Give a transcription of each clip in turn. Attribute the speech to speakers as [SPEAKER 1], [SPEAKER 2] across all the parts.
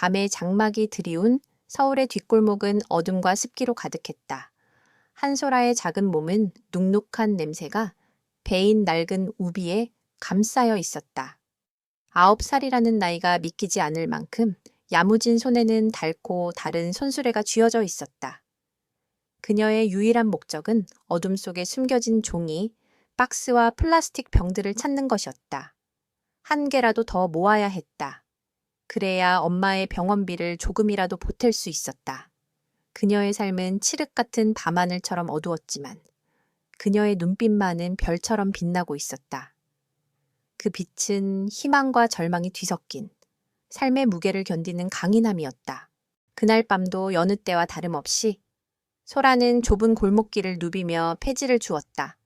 [SPEAKER 1] 밤의 장막이 드리운 서울의 뒷골목은 어둠과 습기로 가득했다. 한소라의 작은 몸은 눅눅한 냄새가 배인 낡은 우비에 감싸여 있었다. 9살이라는 나이가 믿기지 않을 만큼 야무진 손에는 닳고 다른 손수레가 쥐어져 있었다. 그녀의 유일한 목적은 어둠 속에 숨겨진 종이, 박스와 플라스틱 병들을 찾는 것이었다. 한 개라도 더 모아야 했다. 그래야 엄마의 병원비를 조금이라도 보탤 수 있었다. 그녀의 삶은 칠흑 같은 밤하늘처럼 어두웠지만 그녀의 눈빛만은 별처럼 빛나고 있었다. 그 빛은 희망과 절망이 뒤섞인 삶의 무게를 견디는 강인함이었다. 그날 밤도 여느 때와 다름없이 소라는 좁은 골목길을 누비며 폐지를 주웠다.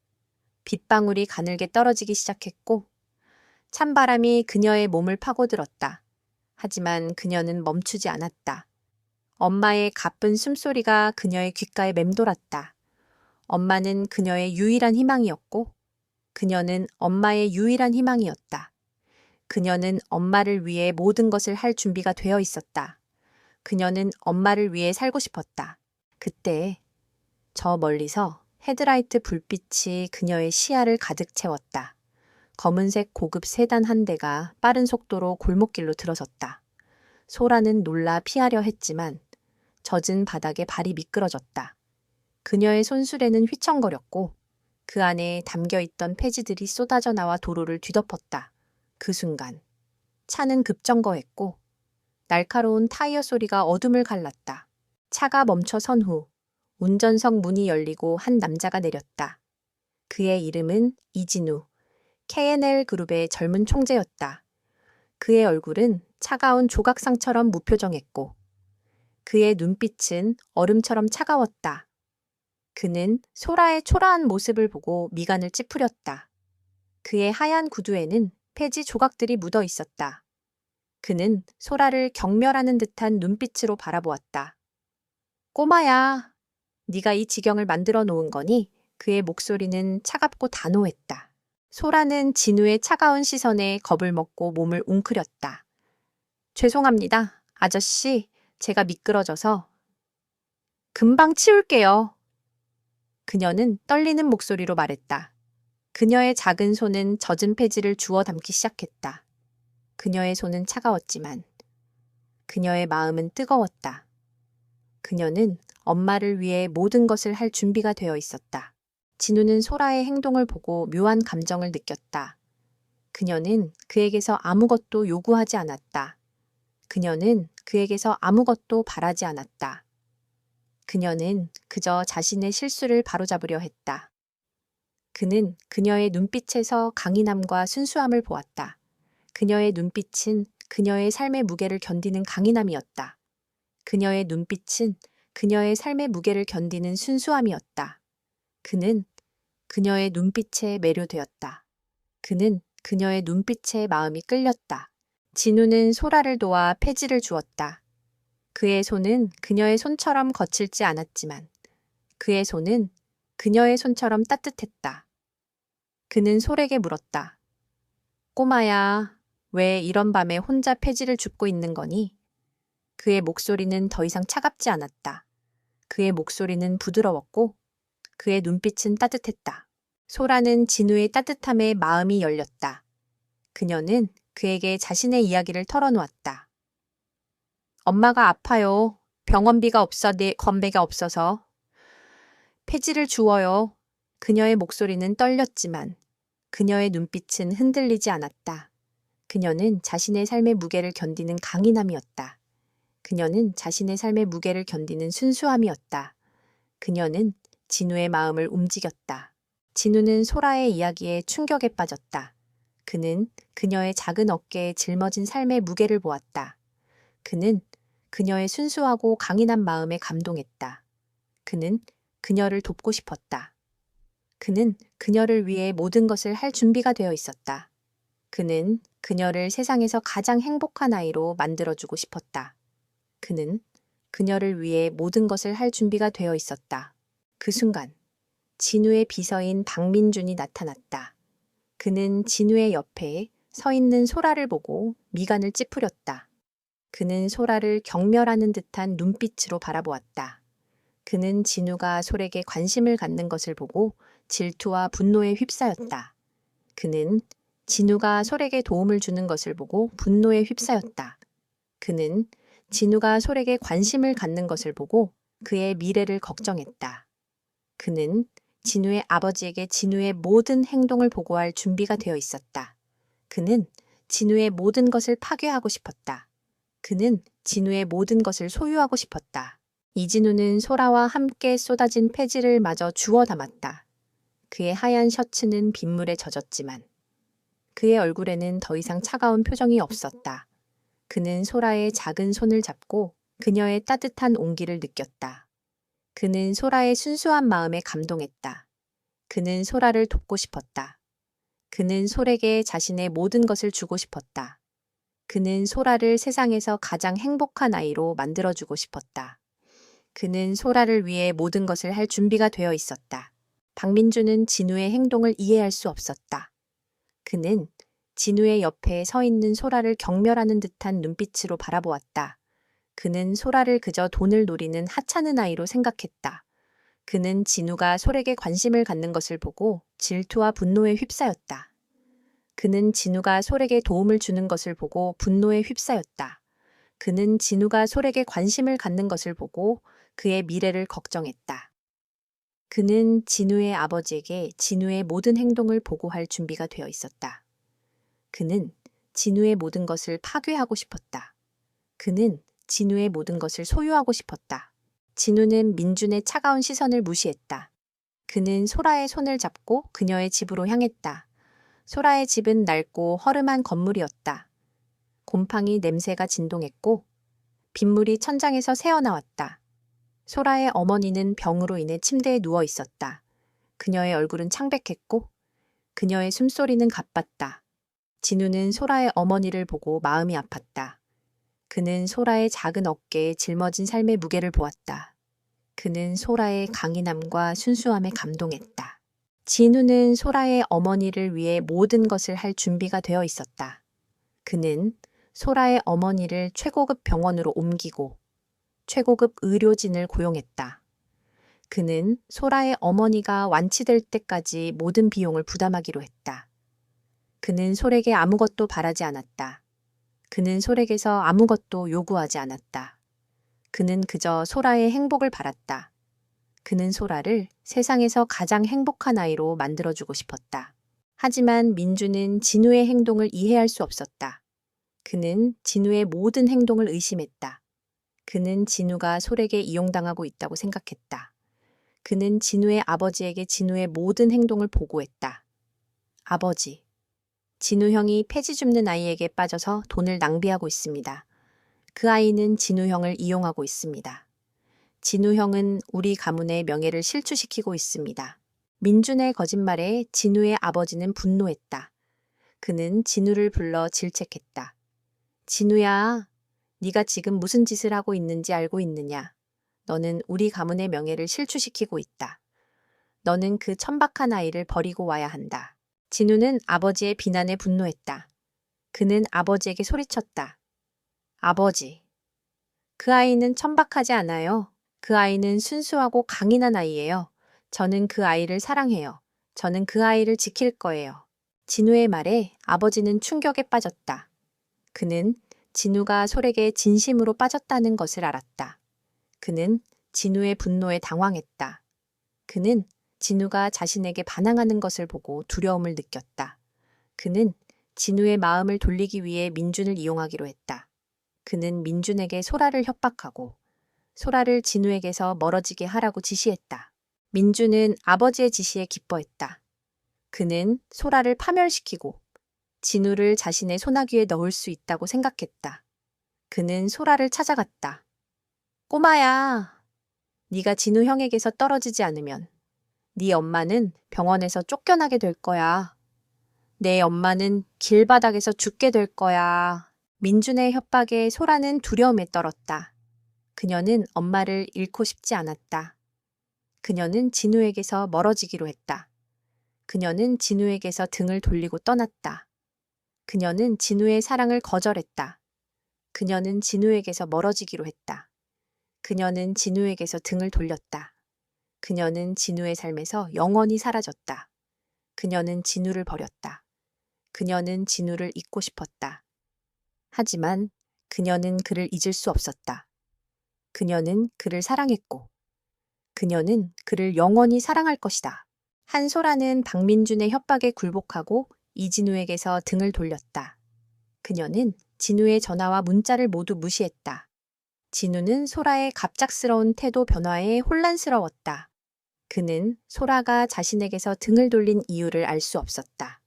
[SPEAKER 1] 빗방울이 가늘게 떨어지기 시작했고 찬바람이 그녀의 몸을 파고들었다. 하지만 그녀는 멈추지 않았다. 엄마의 가쁜 숨소리가 그녀의 귓가에 맴돌았다. 엄마는 그녀의 유일한 희망이었고 그녀는 엄마의 유일한 희망이었다. 그녀는 엄마를 위해 모든 것을 할 준비가 되어 있었다. 그녀는 엄마를 위해 살고 싶었다. 그때 저 멀리서 헤드라이트 불빛이 그녀의 시야를 가득 채웠다. 검은색 고급 세단 한 대가 빠른 속도로 골목길로 들어섰다. 소라는 놀라 피하려 했지만 젖은 바닥에 발이 미끄러졌다. 그녀의 손수레는 휘청거렸고 그 안에 담겨있던 폐지들이 쏟아져 나와 도로를 뒤덮었다. 그 순간 차는 급정거했고 날카로운 타이어 소리가 어둠을 갈랐다. 차가 멈춰 선 후 운전석 문이 열리고 한 남자가 내렸다. 그의 이름은 이진우, K&L 그룹의 젊은 총재였다. 그의 얼굴은 차가운 조각상처럼 무표정했고 그의 눈빛은 얼음처럼 차가웠다. 그는 소라의 초라한 모습을 보고 미간을 찌푸렸다. 그의 하얀 구두에는 폐지 조각들이 묻어 있었다. 그는 소라를 경멸하는 듯한 눈빛으로 바라보았다. 꼬마야, 네가 이 지경을 만들어 놓은 거니? 그의 목소리는 차갑고 단호했다. 소라는 진우의 차가운 시선에 겁을 먹고 몸을 웅크렸다. 죄송합니다. 아저씨, 제가 미끄러져서. 금방 치울게요. 그녀는 떨리는 목소리로 말했다. 그녀의 작은 손은 젖은 폐지를 주워 담기 시작했다. 그녀의 손은 차가웠지만 그녀의 마음은 뜨거웠다. 그녀는 엄마를 위해 모든 것을 할 준비가 되어 있었다. 진우는 소라의 행동을 보고 묘한 감정을 느꼈다. 그녀는 그에게서 아무것도 요구하지 않았다. 그녀는 그에게서 아무것도 바라지 않았다. 그녀는 그저 자신의 실수를 바로잡으려 했다. 그는 그녀의 눈빛에서 강인함과 순수함을 보았다. 그녀의 눈빛은 그녀의 삶의 무게를 견디는 강인함이었다. 그녀의 눈빛은 그녀의 삶의 무게를 견디는 순수함이었다. 그는 그녀의 눈빛에 매료되었다. 그는 그녀의 눈빛에 마음이 끌렸다. 진우는 소라를 도와 폐지를 주었다. 그의 손은 그녀의 손처럼 거칠지 않았지만 그의 손은 그녀의 손처럼 따뜻했다. 그는 소에게 물었다. 꼬마야, 왜 이런 밤에 혼자 폐지를 줍고 있는 거니? 그의 목소리는 더 이상 차갑지 않았다. 그의 목소리는 부드러웠고 그의 눈빛은 따뜻했다. 소라는 진우의 따뜻함에 마음이 열렸다. 그녀는 그에게 자신의 이야기를 털어놓았다. 엄마가 아파요. 병원비가 없어 내 건배가 없어서. 폐지를 주워요. 그녀의 목소리는 떨렸지만 그녀의 눈빛은 흔들리지 않았다. 그녀는 자신의 삶의 무게를 견디는 강인함이었다. 그녀는 자신의 삶의 무게를 견디는 순수함이었다. 그녀는 진우의 마음을 움직였다. 진우는 소라의 이야기에 충격에 빠졌다. 그는 그녀의 작은 어깨에 짊어진 삶의 무게를 보았다. 그는 그녀의 순수하고 강인한 마음에 감동했다. 그는 그녀를 돕고 싶었다. 그는 그녀를 위해 모든 것을 할 준비가 되어 있었다. 그는 그녀를 세상에서 가장 행복한 아이로 만들어주고 싶었다. 그는 그녀를 위해 모든 것을 할 준비가 되어 있었다. 그 순간 진우의 비서인 박민준이 나타났다. 그는 진우의 옆에 서 있는 소라를 보고 미간을 찌푸렸다. 그는 소라를 경멸하는 듯한 눈빛으로 바라보았다. 그는 진우가 솔에게 관심을 갖는 것을 보고 질투와 분노에 휩싸였다. 그는 진우가 솔에게 도움을 주는 것을 보고 분노에 휩싸였다. 그는 진우가 솔에게 관심을 갖는 것을 보고 그의 미래를 걱정했다. 그는 진우의 아버지에게 진우의 모든 행동을 보고할 준비가 되어 있었다. 그는 진우의 모든 것을 파괴하고 싶었다. 그는 진우의 모든 것을 소유하고 싶었다. 이진우는 소라와 함께 쏟아진 폐지를 마저 주워 담았다. 그의 하얀 셔츠는 빗물에 젖었지만 그의 얼굴에는 더 이상 차가운 표정이 없었다. 그는 소라의 작은 손을 잡고 그녀의 따뜻한 온기를 느꼈다. 그는 소라의 순수한 마음에 감동했다. 그는 소라를 돕고 싶었다. 그는 솔에게 자신의 모든 것을 주고 싶었다. 그는 소라를 세상에서 가장 행복한 아이로 만들어주고 싶었다. 그는 소라를 위해 모든 것을 할 준비가 되어 있었다. 박민주는 진우의 행동을 이해할 수 없었다. 그는 진우의 옆에 서 있는 소라를 경멸하는 듯한 눈빛으로 바라보았다. 그는 소라를 그저 돈을 노리는 하찮은 아이로 생각했다. 그는 진우가 솔에게 관심을 갖는 것을 보고 질투와 분노에 휩싸였다. 그는 진우가 솔에게 도움을 주는 것을 보고 분노에 휩싸였다. 그는 진우가 솔에게 관심을 갖는 것을 보고 그의 미래를 걱정했다. 그는 진우의 아버지에게 진우의 모든 행동을 보고할 준비가 되어 있었다. 그는 진우의 모든 것을 파괴하고 싶었다. 그는 진우의 모든 것을 소유하고 싶었다. 진우는 민준의 차가운 시선을 무시했다. 그는 소라의 손을 잡고 그녀의 집으로 향했다. 소라의 집은 낡고 허름한 건물이었다. 곰팡이 냄새가 진동했고 빗물이 천장에서 새어나왔다. 소라의 어머니는 병으로 인해 침대에 누워 있었다. 그녀의 얼굴은 창백했고 그녀의 숨소리는 가빴다. 진우는 소라의 어머니를 보고 마음이 아팠다. 그는 소라의 작은 어깨에 짊어진 삶의 무게를 보았다. 그는 소라의 강인함과 순수함에 감동했다. 진우는 소라의 어머니를 위해 모든 것을 할 준비가 되어 있었다. 그는 소라의 어머니를 최고급 병원으로 옮기고 최고급 의료진을 고용했다. 그는 소라의 어머니가 완치될 때까지 모든 비용을 부담하기로 했다. 그는 솔에게 아무것도 바라지 않았다. 그는 솔에게서 아무것도 요구하지 않았다. 그는 그저 소라의 행복을 바랐다. 그는 소라를 세상에서 가장 행복한 아이로 만들어주고 싶었다. 하지만 민주는 진우의 행동을 이해할 수 없었다. 그는 진우의 모든 행동을 의심했다. 그는 진우가 솔에게 이용당하고 있다고 생각했다. 그는 진우의 아버지에게 진우의 모든 행동을 보고했다. 아버지, 진우 형이 폐지 줍는 아이에게 빠져서 돈을 낭비하고 있습니다. 그 아이는 진우 형을 이용하고 있습니다. 진우 형은 우리 가문의 명예를 실추시키고 있습니다. 민준의 거짓말에 진우의 아버지는 분노했다. 그는 진우를 불러 질책했다. 진우야, 네가 지금 무슨 짓을 하고 있는지 알고 있느냐? 너는 우리 가문의 명예를 실추시키고 있다. 너는 그 천박한 아이를 버리고 와야 한다. 진우는 아버지의 비난에 분노했다. 그는 아버지에게 소리쳤다. 아버지, 그 아이는 천박하지 않아요. 그 아이는 순수하고 강인한 아이예요. 저는 그 아이를 사랑해요. 저는 그 아이를 지킬 거예요. 진우의 말에 아버지는 충격에 빠졌다. 그는 진우가 솔에게 진심으로 빠졌다는 것을 알았다. 그는 진우의 분노에 당황했다. 그는 진우가 자신에게 반항하는 것을 보고 두려움을 느꼈다. 그는 진우의 마음을 돌리기 위해 민준을 이용하기로 했다. 그는 민준에게 소라를 협박하고 소라를 진우에게서 멀어지게 하라고 지시했다. 민준은 아버지의 지시에 기뻐했다. 그는 소라를 파멸시키고 진우를 자신의 소나귀에 넣을 수 있다고 생각했다. 그는 소라를 찾아갔다. 꼬마야, 네가 진우 형에게서 떨어지지 않으면 네 엄마는 병원에서 쫓겨나게 될 거야. 내 엄마는 길바닥에서 죽게 될 거야. 민준의 협박에 소라는 두려움에 떨었다. 그녀는 엄마를 잃고 싶지 않았다. 그녀는 진우에게서 멀어지기로 했다. 그녀는 진우에게서 등을 돌리고 떠났다. 그녀는 진우의 사랑을 거절했다. 그녀는 진우에게서 멀어지기로 했다. 그녀는 진우에게서 등을 돌렸다. 그녀는 진우의 삶에서 영원히 사라졌다. 그녀는 진우를 버렸다. 그녀는 진우를 잊고 싶었다. 하지만 그녀는 그를 잊을 수 없었다. 그녀는 그를 사랑했고, 그녀는 그를 영원히 사랑할 것이다. 한소라는 박민준의 협박에 굴복하고 이진우에게서 등을 돌렸다. 그녀는 진우의 전화와 문자를 모두 무시했다. 진우는 소라의 갑작스러운 태도 변화에 혼란스러웠다. 그는 소라가 자신에게서 등을 돌린 이유를 알 수 없었다.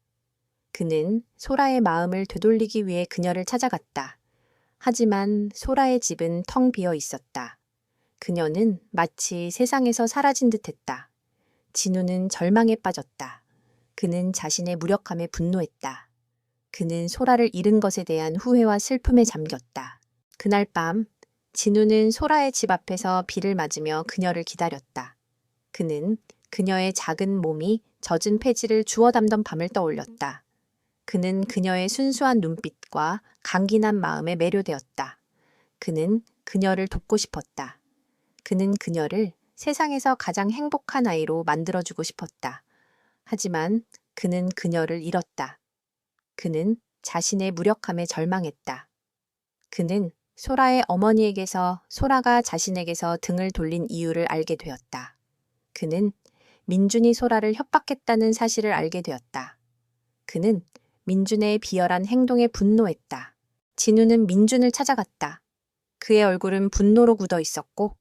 [SPEAKER 1] 그는 소라의 마음을 되돌리기 위해 그녀를 찾아갔다. 하지만 소라의 집은 텅 비어 있었다. 그녀는 마치 세상에서 사라진 듯했다. 진우는 절망에 빠졌다. 그는 자신의 무력함에 분노했다. 그는 소라를 잃은 것에 대한 후회와 슬픔에 잠겼다. 그날 밤 진우는 소라의 집 앞에서 비를 맞으며 그녀를 기다렸다. 그는 그녀의 작은 몸이 젖은 폐지를 주워 담던 밤을 떠올렸다. 그는 그녀의 순수한 눈빛과 강긴한 마음에 매료되었다. 그는 그녀를 돕고 싶었다. 그는 그녀를 세상에서 가장 행복한 아이로 만들어주고 싶었다. 하지만 그는 그녀를 잃었다. 그는 자신의 무력함에 절망했다. 그는 소라의 어머니에게서 소라가 자신에게서 등을 돌린 이유를 알게 되었다. 그는 민준이 소라를 협박했다는 사실을 알게 되었다. 그는 민준의 비열한 행동에 분노했다. 진우는 민준을 찾아갔다. 그의 얼굴은 분노로 굳어 있었고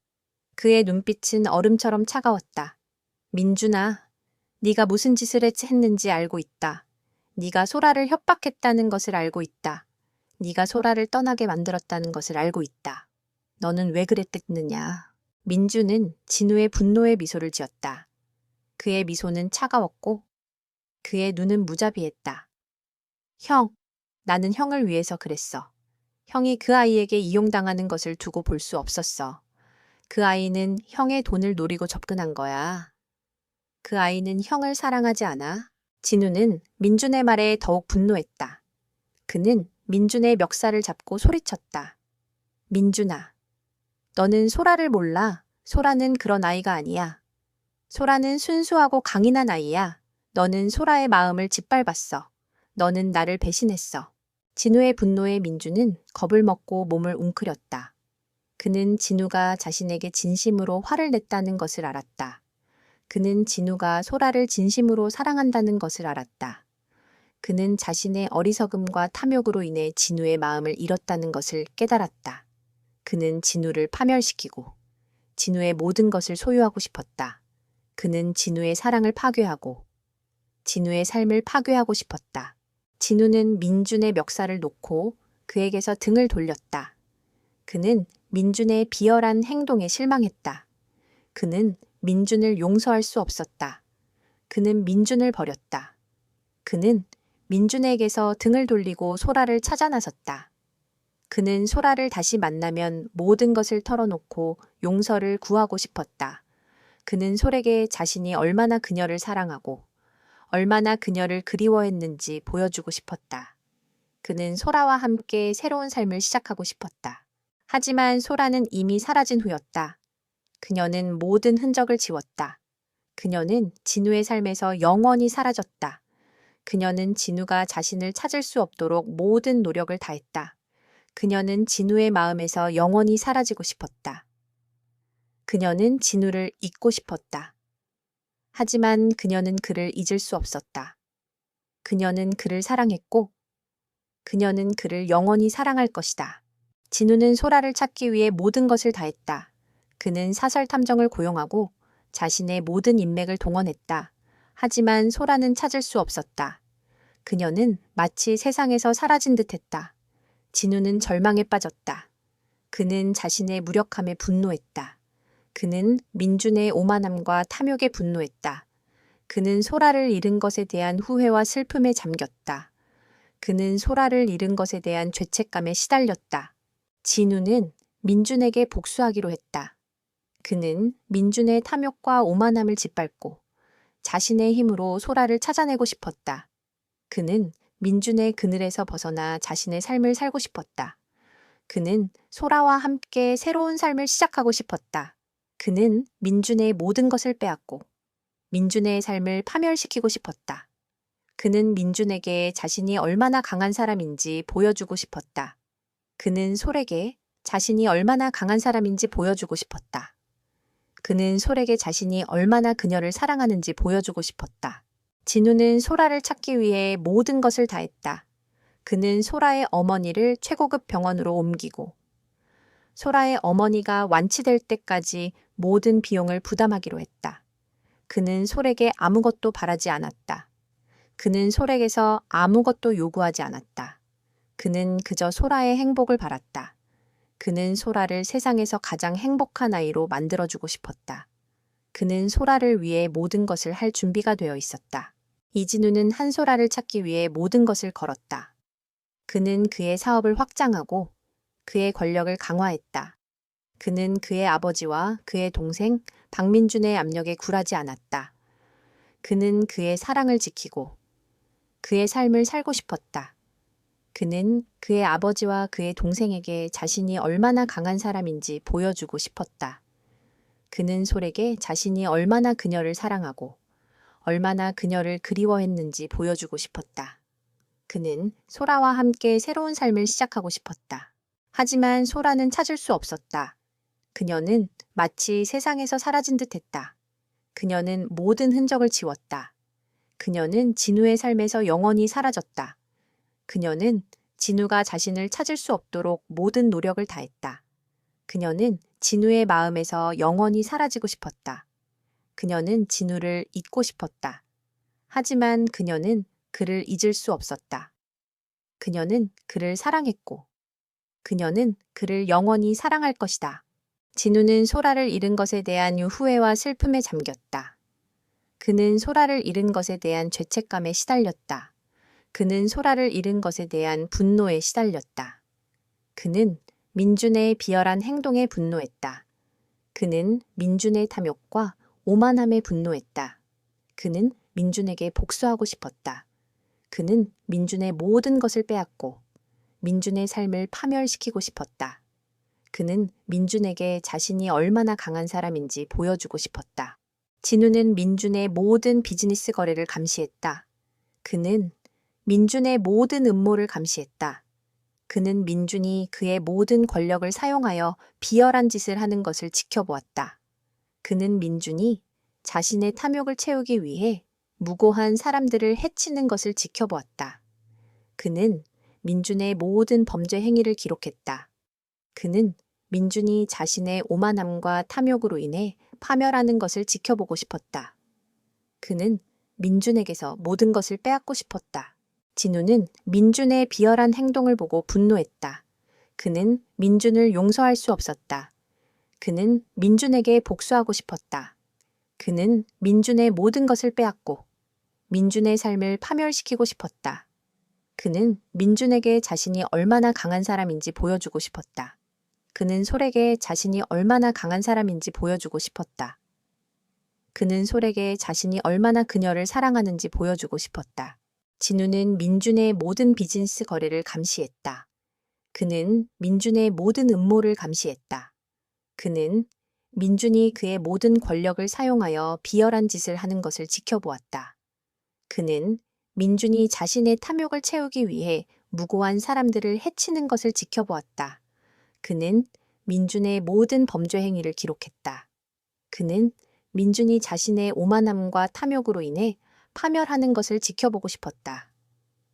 [SPEAKER 1] 그의 눈빛은 얼음처럼 차가웠다. 민준아, 네가 무슨 짓을 했는지 알고 있다. 네가 소라를 협박했다는 것을 알고 있다. 네가 소라를 떠나게 만들었다는 것을 알고 있다. 너는 왜 그랬느냐? 민준은 진우의 분노의 미소를 지었다. 그의 미소는 차가웠고 그의 눈은 무자비했다. 형, 나는 형을 위해서 그랬어. 형이 그 아이에게 이용당하는 것을 두고 볼 수 없었어. 그 아이는 형의 돈을 노리고 접근한 거야. 그 아이는 형을 사랑하지 않아. 진우는 민준의 말에 더욱 분노했다. 그는 민준의 멱살을 잡고 소리쳤다. 민준아, 너는 소라를 몰라. 소라는 그런 아이가 아니야. 소라는 순수하고 강인한 아이야. 너는 소라의 마음을 짓밟았어. 너는 나를 배신했어. 진우의 분노에 민준은 겁을 먹고 몸을 웅크렸다. 그는 진우가 자신에게 진심으로 화를 냈다는 것을 알았다. 그는 진우가 소라를 진심으로 사랑한다는 것을 알았다. 그는 자신의 어리석음과 탐욕으로 인해 진우의 마음을 잃었다는 것을 깨달았다. 그는 진우를 파멸시키고 진우의 모든 것을 소유하고 싶었다. 그는 진우의 사랑을 파괴하고 진우의 삶을 파괴하고 싶었다. 진우는 민준의 멱살을 놓고 그에게서 등을 돌렸다. 그는 민준의 비열한 행동에 실망했다. 그는 민준을 용서할 수 없었다. 그는 민준을 버렸다. 그는 민준에게서 등을 돌리고 소라를 찾아 나섰다. 그는 소라를 다시 만나면 모든 것을 털어놓고 용서를 구하고 싶었다. 그는 소에게 자신이 얼마나 그녀를 사랑하고 얼마나 그녀를 그리워했는지 보여주고 싶었다. 그는 소라와 함께 새로운 삶을 시작하고 싶었다. 하지만 소라는 이미 사라진 후였다. 그녀는 모든 흔적을 지웠다. 그녀는 진우의 삶에서 영원히 사라졌다. 그녀는 진우가 자신을 찾을 수 없도록 모든 노력을 다했다. 그녀는 진우의 마음에서 영원히 사라지고 싶었다. 그녀는 진우를 잊고 싶었다. 하지만 그녀는 그를 잊을 수 없었다. 그녀는 그를 사랑했고 그녀는 그를 영원히 사랑할 것이다. 진우는 소라를 찾기 위해 모든 것을 다했다. 그는 사설 탐정을 고용하고 자신의 모든 인맥을 동원했다. 하지만 소라는 찾을 수 없었다. 그녀는 마치 세상에서 사라진 듯했다. 진우는 절망에 빠졌다. 그는 자신의 무력함에 분노했다. 그는 민준의 오만함과 탐욕에 분노했다. 그는 소라를 잃은 것에 대한 후회와 슬픔에 잠겼다. 그는 소라를 잃은 것에 대한 죄책감에 시달렸다. 진우는 민준에게 복수하기로 했다. 그는 민준의 탐욕과 오만함을 짓밟고 자신의 힘으로 소라를 찾아내고 싶었다. 그는 민준의 그늘에서 벗어나 자신의 삶을 살고 싶었다. 그는 소라와 함께 새로운 삶을 시작하고 싶었다. 그는 민준의 모든 것을 빼앗고 민준의 삶을 파멸시키고 싶었다. 그는 민준에게 자신이 얼마나 강한 사람인지 보여주고 싶었다. 그는 솔에게 자신이 얼마나 강한 사람인지 보여주고 싶었다. 그는 솔에게 자신이 얼마나 그녀를 사랑하는지 보여주고 싶었다. 진우는 소라를 찾기 위해 모든 것을 다했다. 그는 소라의 어머니를 최고급 병원으로 옮기고 소라의 어머니가 완치될 때까지 모든 비용을 부담하기로 했다. 그는 솔에게 아무것도 바라지 않았다. 그는 솔에게서 아무것도 요구하지 않았다. 그는 그저 소라의 행복을 바랐다. 그는 소라를 세상에서 가장 행복한 아이로 만들어주고 싶었다. 그는 소라를 위해 모든 것을 할 준비가 되어 있었다. 이진우는 한소라를 찾기 위해 모든 것을 걸었다. 그는 그의 사업을 확장하고 그의 권력을 강화했다. 그는 그의 아버지와 그의 동생 박민준의 압력에 굴하지 않았다. 그는 그의 사랑을 지키고 그의 삶을 살고 싶었다. 그는 그의 아버지와 그의 동생에게 자신이 얼마나 강한 사람인지 보여주고 싶었다. 그는 솔에게 자신이 얼마나 그녀를 사랑하고 얼마나 그녀를 그리워했는지 보여주고 싶었다. 그는 소라와 함께 새로운 삶을 시작하고 싶었다. 하지만 소라는 찾을 수 없었다. 그녀는 마치 세상에서 사라진 듯했다. 그녀는 모든 흔적을 지웠다. 그녀는 진우의 삶에서 영원히 사라졌다. 그녀는 진우가 자신을 찾을 수 없도록 모든 노력을 다했다. 그녀는 진우의 마음에서 영원히 사라지고 싶었다. 그녀는 진우를 잊고 싶었다. 하지만 그녀는 그를 잊을 수 없었다. 그녀는 그를 사랑했고 그녀는 그를 영원히 사랑할 것이다. 진우는 소라를 잃은 것에 대한 후회와 슬픔에 잠겼다. 그는 소라를 잃은 것에 대한 죄책감에 시달렸다. 그는 소라를 잃은 것에 대한 분노에 시달렸다. 그는 민준의 비열한 행동에 분노했다. 그는 민준의 탐욕과 오만함에 분노했다. 그는 민준에게 복수하고 싶었다. 그는 민준의 모든 것을 빼앗고 민준의 삶을 파멸시키고 싶었다. 그는 민준에게 자신이 얼마나 강한 사람인지 보여주고 싶었다. 진우는 민준의 모든 비즈니스 거래를 감시했다. 그는 민준의 모든 음모를 감시했다. 그는 민준이 그의 모든 권력을 사용하여 비열한 짓을 하는 것을 지켜보았다. 그는 민준이 자신의 탐욕을 채우기 위해 무고한 사람들을 해치는 것을 지켜보았다. 그는 민준의 모든 범죄 행위를 기록했다. 그는 민준이 자신의 오만함과 탐욕으로 인해 파멸하는 것을 지켜보고 싶었다. 그는 민준에게서 모든 것을 빼앗고 싶었다. 진우는 민준의 비열한 행동을 보고 분노했다. 그는 민준을 용서할 수 없었다. 그는 민준에게 복수하고 싶었다. 그는 민준의 모든 것을 빼앗고 민준의 삶을 파멸시키고 싶었다. 그는 민준에게 자신이 얼마나 강한 사람인지 보여주고 싶었다. 그는 솔에게 자신이 얼마나 강한 사람인지 보여주고 싶었다. 그는 솔에게 자신이 얼마나 그녀를 사랑하는지 보여주고 싶었다. 진우는 민준의 모든 비즈니스 거래를 감시했다. 그는 민준의 모든 음모를 감시했다. 그는 민준이 그의 모든 권력을 사용하여 비열한 짓을 하는 것을 지켜보았다. 그는 민준이 자신의 탐욕을 채우기 위해 무고한 사람들을 해치는 것을 지켜보았다. 그는 민준의 모든 범죄 행위를 기록했다. 그는 민준이 자신의 오만함과 탐욕으로 인해 파멸하는 것을 지켜보고 싶었다.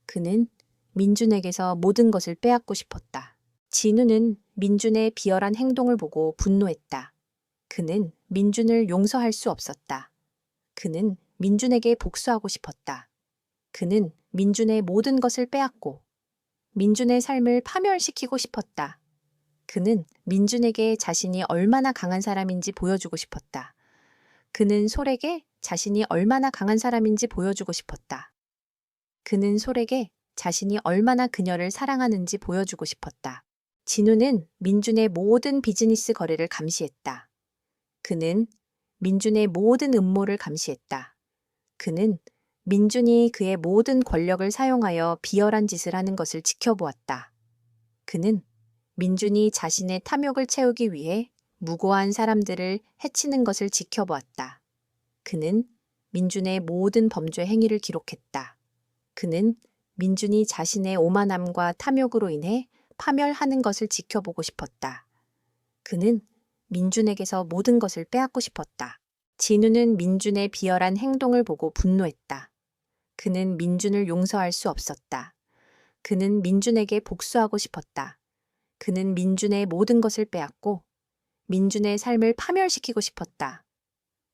[SPEAKER 1] 그는 민준에게서 모든 것을 빼앗고 싶었다. 진우는 민준의 비열한 행동을 보고 분노했다. 그는 민준을 용서할 수 없었다. 그는 민준에게 복수하고 싶었다. 그는 민준의 모든 것을 빼앗고 민준의 삶을 파멸시키고 싶었다. 그는 민준에게 자신이 얼마나 강한 사람인지 보여주고 싶었다. 그는 솔에게 자신이 얼마나 강한 사람인지 보여주고 싶었다. 그는 솔에게 자신이 얼마나 그녀를 사랑하는지 보여주고 싶었다. 진우는 민준의 모든 비즈니스 거래를 감시했다. 그는 민준의 모든 음모를 감시했다. 그는 민준이 그의 모든 권력을 사용하여 비열한 짓을 하는 것을 지켜보았다. 그는 민준이 자신의 탐욕을 채우기 위해 무고한 사람들을 해치는 것을 지켜보았다. 그는 민준의 모든 범죄 행위를 기록했다. 그는 민준이 자신의 오만함과 탐욕으로 인해 파멸하는 것을 지켜보고 싶었다. 그는 민준에게서 모든 것을 빼앗고 싶었다. 진우는 민준의 비열한 행동을 보고 분노했다. 그는 민준을 용서할 수 없었다. 그는 민준에게 복수하고 싶었다. 그는 민준의 모든 것을 빼앗고 민준의 삶을 파멸시키고 싶었다.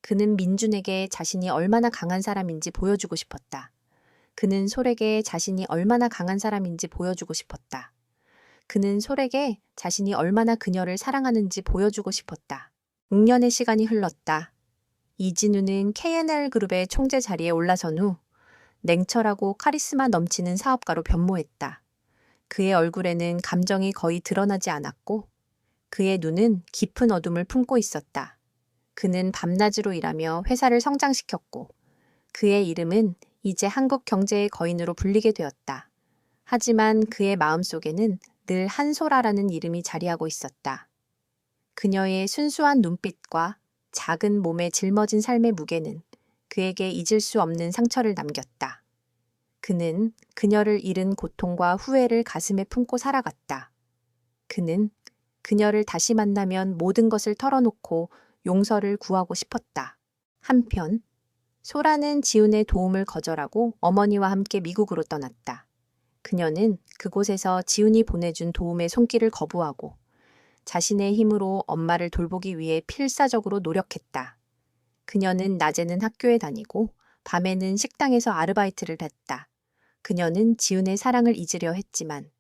[SPEAKER 1] 그는 민준에게 자신이 얼마나 강한 사람인지 보여주고 싶었다. 그는 솔에게 자신이 얼마나 강한 사람인지 보여주고 싶었다. 그는 솔에게 자신이 얼마나 그녀를 사랑하는지 보여주고 싶었다. 6년의 시간이 흘렀다. 이진우는 K&L 그룹의 총재 자리에 올라선 후 냉철하고 카리스마 넘치는 사업가로 변모했다. 그의 얼굴에는 감정이 거의 드러나지 않았고 그의 눈은 깊은 어둠을 품고 있었다. 그는 밤낮으로 일하며 회사를 성장시켰고 그의 이름은 이제 한국 경제의 거인으로 불리게 되었다. 하지만 그의 마음속에는 늘 한소라라는 이름이 자리하고 있었다. 그녀의 순수한 눈빛과 작은 몸에 짊어진 삶의 무게는 그에게 잊을 수 없는 상처를 남겼다. 그는 그녀를 잃은 고통과 후회를 가슴에 품고 살아갔다. 그는 그녀를 다시 만나면 모든 것을 털어놓고 용서를 구하고 싶었다. 한편 소라는 지훈의 도움을 거절하고 어머니와 함께 미국으로 떠났다. 그녀는 그곳에서 지훈이 보내준 도움의 손길을 거부하고 자신의 힘으로 엄마를 돌보기 위해 필사적으로 노력했다. 그녀는 낮에는 학교에 다니고 밤에는 식당에서 아르바이트를 했다. 그녀는 지훈의 사랑을 잊으려 했지만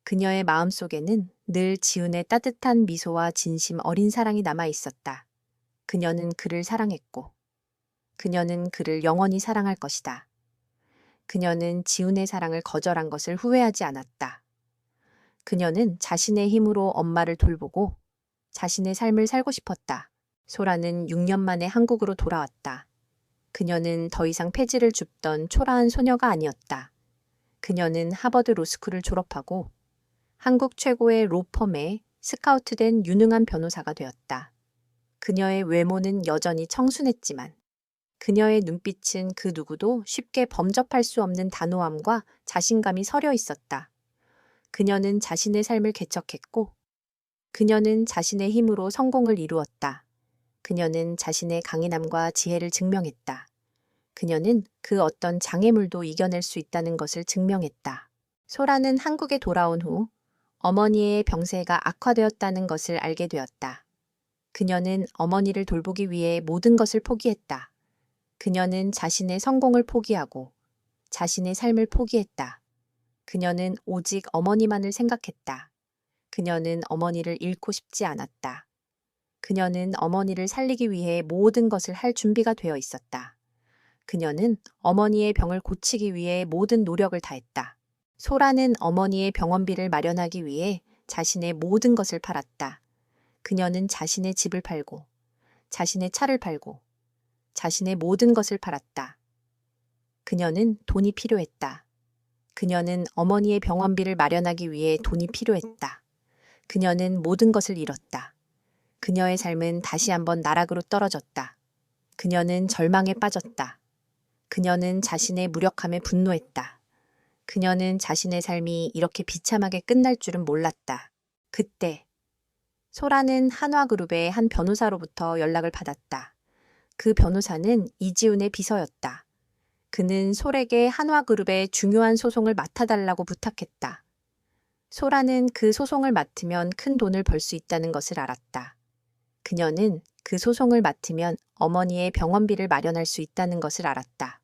[SPEAKER 1] 그녀의 마음속에는 늘 지훈의 따뜻한 미소와 진심 어린 사랑이 남아 있었다. 그녀는 그를 사랑했고 그녀는 그를 영원히 사랑할 것이다. 그녀는 지훈의 사랑을 거절한 것을 후회하지 않았다. 그녀는 자신의 힘으로 엄마를 돌보고 자신의 삶을 살고 싶었다. 소라는 6년 만에 한국으로 돌아왔다. 그녀는 더 이상 폐지를 줍던 초라한 소녀가 아니었다. 그녀는 하버드 로스쿨을 졸업하고 한국 최고의 로펌에 스카우트된 유능한 변호사가 되었다. 그녀의 외모는 여전히 청순했지만 그녀의 눈빛은 그 누구도 쉽게 범접할 수 없는 단호함과 자신감이 서려 있었다. 그녀는 자신의 삶을 개척했고 그녀는 자신의 힘으로 성공을 이루었다. 그녀는 자신의 강인함과 지혜를 증명했다. 그녀는 그 어떤 장애물도 이겨낼 수 있다는 것을 증명했다. 소라는 한국에 돌아온 후 어머니의 병세가 악화되었다는 것을 알게 되었다. 그녀는 어머니를 돌보기 위해 모든 것을 포기했다. 그녀는 자신의 성공을 포기하고 자신의 삶을 포기했다. 그녀는 오직 어머니만을 생각했다. 그녀는 어머니를 잃고 싶지 않았다. 그녀는 어머니를 살리기 위해 모든 것을 할 준비가 되어 있었다. 그녀는 어머니의 병을 고치기 위해 모든 노력을 다했다. 소라는 어머니의 병원비를 마련하기 위해 자신의 모든 것을 팔았다. 그녀는 자신의 집을 팔고 자신의 차를 팔고 자신의 모든 것을 팔았다. 그녀는 돈이 필요했다. 그녀는 어머니의 병원비를 마련하기 위해 돈이 필요했다. 그녀는 모든 것을 잃었다. 그녀의 삶은 다시 한번 나락으로 떨어졌다. 그녀는 절망에 빠졌다. 그녀는 자신의 무력함에 분노했다. 그녀는 자신의 삶이 이렇게 비참하게 끝날 줄은 몰랐다. 그때 소라는 한화그룹의 한 변호사로부터 연락을 받았다. 그 변호사는 이지훈의 비서였다. 그는 솔에게 한화그룹의 중요한 소송을 맡아달라고 부탁했다. 소라는 그 소송을 맡으면 큰 돈을 벌 수 있다는 것을 알았다. 그녀는 그 소송을 맡으면 어머니의 병원비를 마련할 수 있다는 것을 알았다.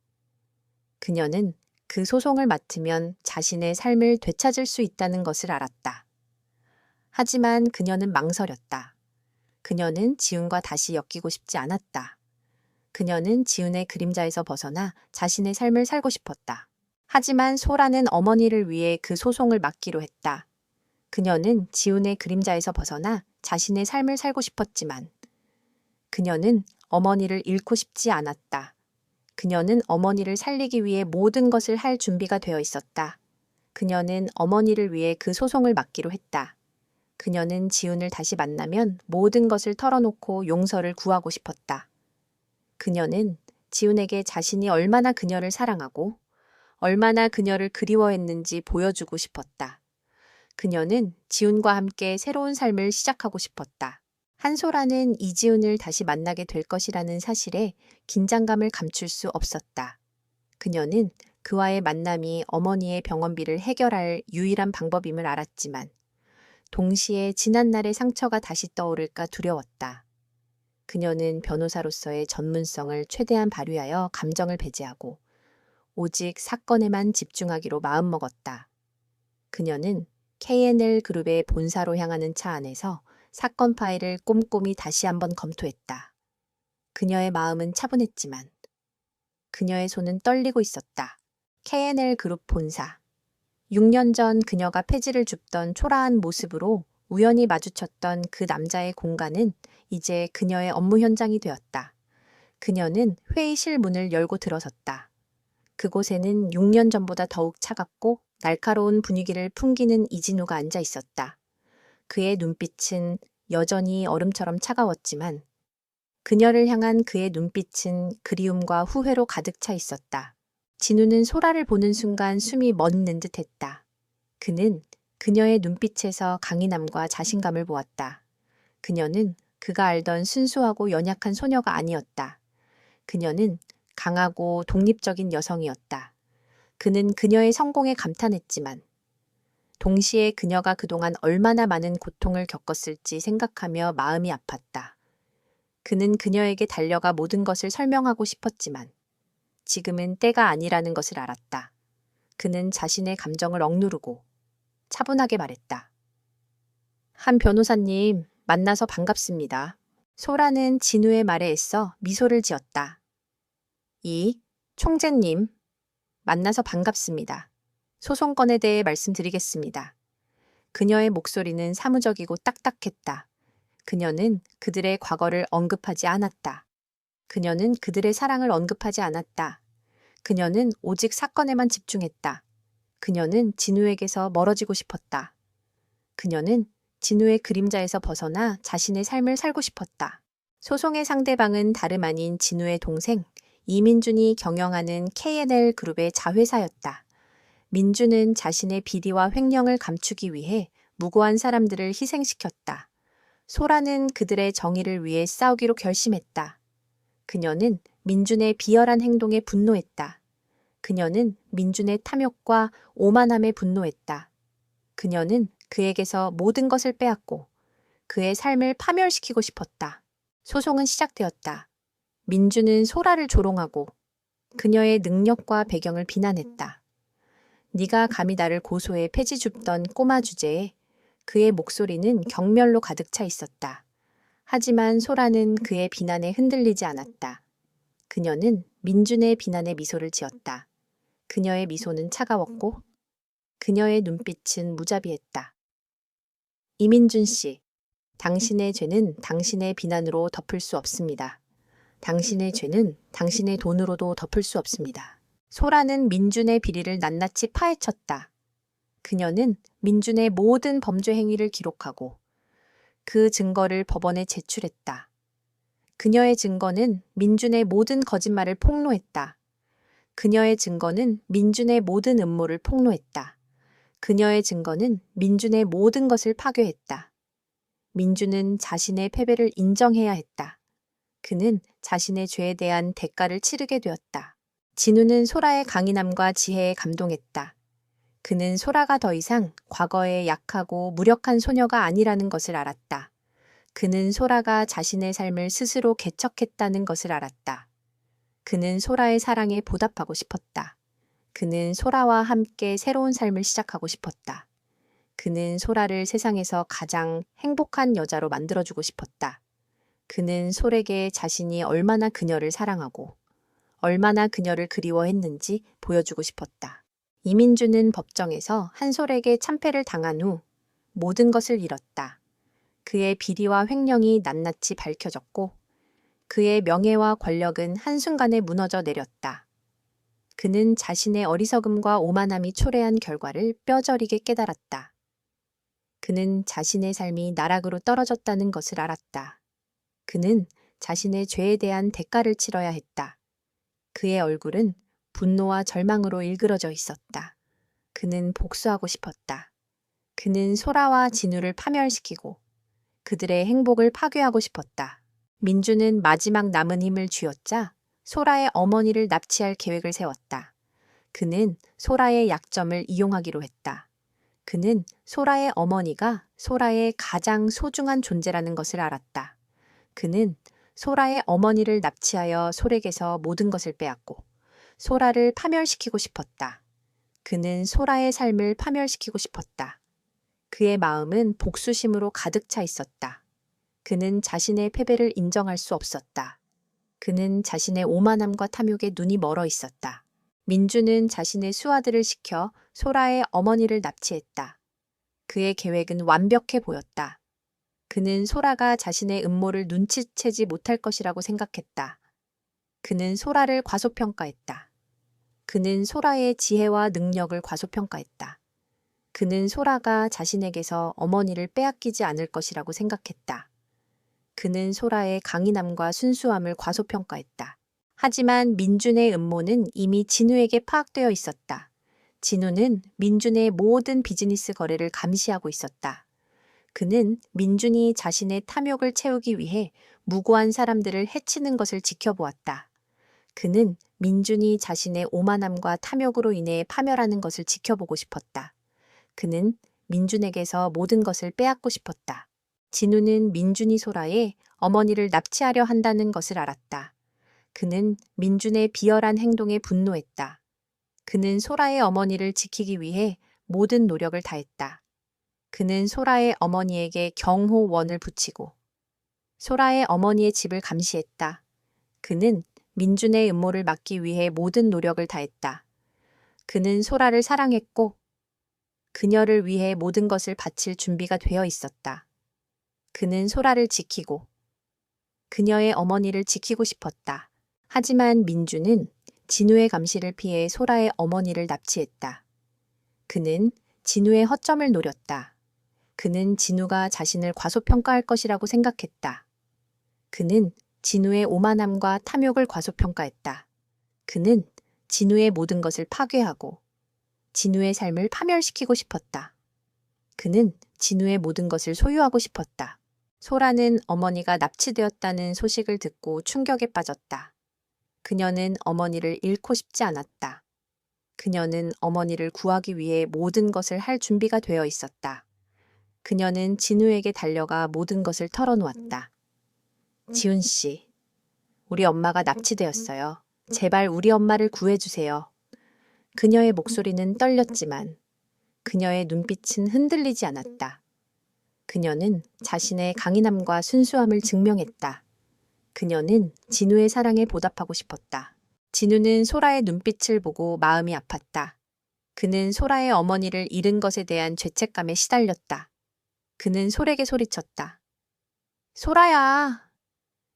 [SPEAKER 1] 그녀는 그 소송을 맡으면 자신의 삶을 되찾을 수 있다는 것을 알았다. 하지만 그녀는 망설였다. 그녀는 지훈과 다시 엮이고 싶지 않았다. 그녀는 지훈의 그림자에서 벗어나 자신의 삶을 살고 싶었다. 하지만 소라는 어머니를 위해 그 소송을 맡기로 했다. 그녀는 지훈의 그림자에서 벗어나 자신의 삶을 살고 싶었지만 그녀는 어머니를 잃고 싶지 않았다. 그녀는 어머니를 살리기 위해 모든 것을 할 준비가 되어 있었다. 그녀는 어머니를 위해 그 소송을 맡기로 했다. 그녀는 지훈을 다시 만나면 모든 것을 털어놓고 용서를 구하고 싶었다. 그녀는 지훈에게 자신이 얼마나 그녀를 사랑하고 얼마나 그녀를 그리워했는지 보여주고 싶었다. 그녀는 지훈과 함께 새로운 삶을 시작하고 싶었다. 한소라는 이지훈을 다시 만나게 될 것이라는 사실에 긴장감을 감출 수 없었다. 그녀는 그와의 만남이 어머니의 병원비를 해결할 유일한 방법임을 알았지만 동시에 지난날의 상처가 다시 떠오를까 두려웠다. 그녀는 변호사로서의 전문성을 최대한 발휘하여 감정을 배제하고 오직 사건에만 집중하기로 마음먹었다. 그녀는 K&L 그룹의 본사로 향하는 차 안에서 사건 파일을 꼼꼼히 다시 한번 검토했다. 그녀의 마음은 차분했지만 그녀의 손은 떨리고 있었다. K&L 그룹 본사. 6년 전 그녀가 폐지를 줍던 초라한 모습으로 우연히 마주쳤던 그 남자의 공간은 이제 그녀의 업무 현장이 되었다. 그녀는 회의실 문을 열고 들어섰다. 그곳에는 6년 전보다 더욱 차갑고 날카로운 분위기를 풍기는 이진우가 앉아 있었다. 그의 눈빛은 여전히 얼음처럼 차가웠지만 그녀를 향한 그의 눈빛은 그리움과 후회로 가득 차 있었다. 진우는 소라를 보는 순간 숨이 멎는 듯했다. 그는 그녀의 눈빛에서 강인함과 자신감을 보았다. 그녀는 그가 알던 순수하고 연약한 소녀가 아니었다. 그녀는 강하고 독립적인 여성이었다. 그는 그녀의 성공에 감탄했지만 동시에 그녀가 그동안 얼마나 많은 고통을 겪었을지 생각하며 마음이 아팠다. 그는 그녀에게 달려가 모든 것을 설명하고 싶었지만 지금은 때가 아니라는 것을 알았다. 그는 자신의 감정을 억누르고 차분하게 말했다. 한 변호사님, 만나서 반갑습니다. 소라는 진우의 말에 애써 미소를 지었다. 이 총재님, 만나서 반갑습니다. 소송건에 대해 말씀드리겠습니다. 그녀의 목소리는 사무적이고 딱딱했다. 그녀는 그들의 과거를 언급하지 않았다. 그녀는 그들의 사랑을 언급하지 않았다. 그녀는 오직 사건에만 집중했다. 그녀는 진우에게서 멀어지고 싶었다. 그녀는 진우의 그림자에서 벗어나 자신의 삶을 살고 싶었다. 소송의 상대방은 다름 아닌 진우의 동생 이민준이 경영하는 K&L 그룹의 자회사였다. 민준은 자신의 비리와 횡령을 감추기 위해 무고한 사람들을 희생시켰다. 소라는 그들의 정의를 위해 싸우기로 결심했다. 그녀는 민준의 비열한 행동에 분노했다. 그녀는 민준의 탐욕과 오만함에 분노했다. 그녀는 그에게서 모든 것을 빼앗고 그의 삶을 파멸시키고 싶었다. 소송은 시작되었다. 민준은 소라를 조롱하고 그녀의 능력과 배경을 비난했다. 네가 감히 나를 고소해 폐지 줍던 꼬마 주제에 그의 목소리는 경멸로 가득 차 있었다. 하지만 소라는 그의 비난에 흔들리지 않았다. 그녀는 민준의 비난에 미소를 지었다. 그녀의 미소는 차가웠고 그녀의 눈빛은 무자비했다. 이민준 씨, 당신의 죄는 당신의 비난으로 덮을 수 없습니다. 당신의 죄는 당신의 돈으로도 덮을 수 없습니다. 소라는 민준의 비리를 낱낱이 파헤쳤다. 그녀는 민준의 모든 범죄 행위를 기록하고 그 증거를 법원에 제출했다. 그녀의 증거는 민준의 모든 거짓말을 폭로했다. 그녀의 증거는 민준의 모든 음모를 폭로했다. 그녀의 증거는 민준의 모든 것을 파괴했다. 민준은 자신의 패배를 인정해야 했다. 그는 자신의 죄에 대한 대가를 치르게 되었다. 진우는 소라의 강인함과 지혜에 감동했다. 그는 소라가 더 이상 과거의 약하고 무력한 소녀가 아니라는 것을 알았다. 그는 소라가 자신의 삶을 스스로 개척했다는 것을 알았다. 그는 소라의 사랑에 보답하고 싶었다. 그는 소라와 함께 새로운 삶을 시작하고 싶었다. 그는 소라를 세상에서 가장 행복한 여자로 만들어주고 싶었다. 그는 솔에게 자신이 얼마나 그녀를 사랑하고 얼마나 그녀를 그리워했는지 보여주고 싶었다. 이민준은 법정에서 한솔에게 참패를 당한 후 모든 것을 잃었다. 그의 비리와 횡령이 낱낱이 밝혀졌고 그의 명예와 권력은 한순간에 무너져 내렸다. 그는 자신의 어리석음과 오만함이 초래한 결과를 뼈저리게 깨달았다. 그는 자신의 삶이 나락으로 떨어졌다는 것을 알았다. 그는 자신의 죄에 대한 대가를 치러야 했다. 그의 얼굴은 분노와 절망으로 일그러져 있었다. 그는 복수하고 싶었다. 그는 소라와 진우를 파멸시키고 그들의 행복을 파괴하고 싶었다. 민주는 마지막 남은 힘을 쥐어짜 소라의 어머니를 납치할 계획을 세웠다. 그는 소라의 약점을 이용하기로 했다. 그는 소라의 어머니가 소라의 가장 소중한 존재라는 것을 알았다. 그는 소라의 어머니를 납치하여 소에게서 모든 것을 빼앗고 소라를 파멸시키고 싶었다. 그는 소라의 삶을 파멸시키고 싶었다. 그의 마음은 복수심으로 가득 차 있었다. 그는 자신의 패배를 인정할 수 없었다. 그는 자신의 오만함과 탐욕에 눈이 멀어 있었다. 민주는 자신의 수하들을 시켜 소라의 어머니를 납치했다. 그의 계획은 완벽해 보였다. 그는 소라가 자신의 음모를 눈치채지 못할 것이라고 생각했다. 그는 소라를 과소평가했다. 그는 소라의 지혜와 능력을 과소평가했다. 그는 소라가 자신에게서 어머니를 빼앗기지 않을 것이라고 생각했다. 그는 소라의 강인함과 순수함을 과소평가했다. 하지만 민준의 음모는 이미 진우에게 파악되어 있었다. 진우는 민준의 모든 비즈니스 거래를 감시하고 있었다. 그는 민준이 자신의 탐욕을 채우기 위해 무고한 사람들을 해치는 것을 지켜보았다. 그는 민준이 자신의 오만함과 탐욕으로 인해 파멸하는 것을 지켜보고 싶었다. 그는 민준에게서 모든 것을 빼앗고 싶었다. 진우는 민준이 소라의 어머니를 납치하려 한다는 것을 알았다. 그는 민준의 비열한 행동에 분노했다. 그는 소라의 어머니를 지키기 위해 모든 노력을 다했다. 그는 소라의 어머니에게 경호원을 붙이고 소라의 어머니의 집을 감시했다. 그는 민준의 음모를 막기 위해 모든 노력을 다했다. 그는 소라를 사랑했고 그녀를 위해 모든 것을 바칠 준비가 되어 있었다. 그는 소라를 지키고 그녀의 어머니를 지키고 싶었다. 하지만 민주는 진우의 감시를 피해 소라의 어머니를 납치했다. 그는 진우의 허점을 노렸다. 그는 진우가 자신을 과소평가할 것이라고 생각했다. 그는 진우의 오만함과 탐욕을 과소평가했다. 그는 진우의 모든 것을 파괴하고 진우의 삶을 파멸시키고 싶었다. 그는 진우의 모든 것을 소유하고 싶었다. 소라는 어머니가 납치되었다는 소식을 듣고 충격에 빠졌다. 그녀는 어머니를 잃고 싶지 않았다. 그녀는 어머니를 구하기 위해 모든 것을 할 준비가 되어 있었다. 그녀는 진우에게 달려가 모든 것을 털어놓았다. 지훈 씨, 우리 엄마가 납치되었어요. 제발 우리 엄마를 구해주세요. 그녀의 목소리는 떨렸지만 그녀의 눈빛은 흔들리지 않았다. 그녀는 자신의 강인함과 순수함을 증명했다. 그녀는 진우의 사랑에 보답하고 싶었다. 진우는 소라의 눈빛을 보고 마음이 아팠다. 그는 소라의 어머니를 잃은 것에 대한 죄책감에 시달렸다. 그는 소에게 소리쳤다. 소라야,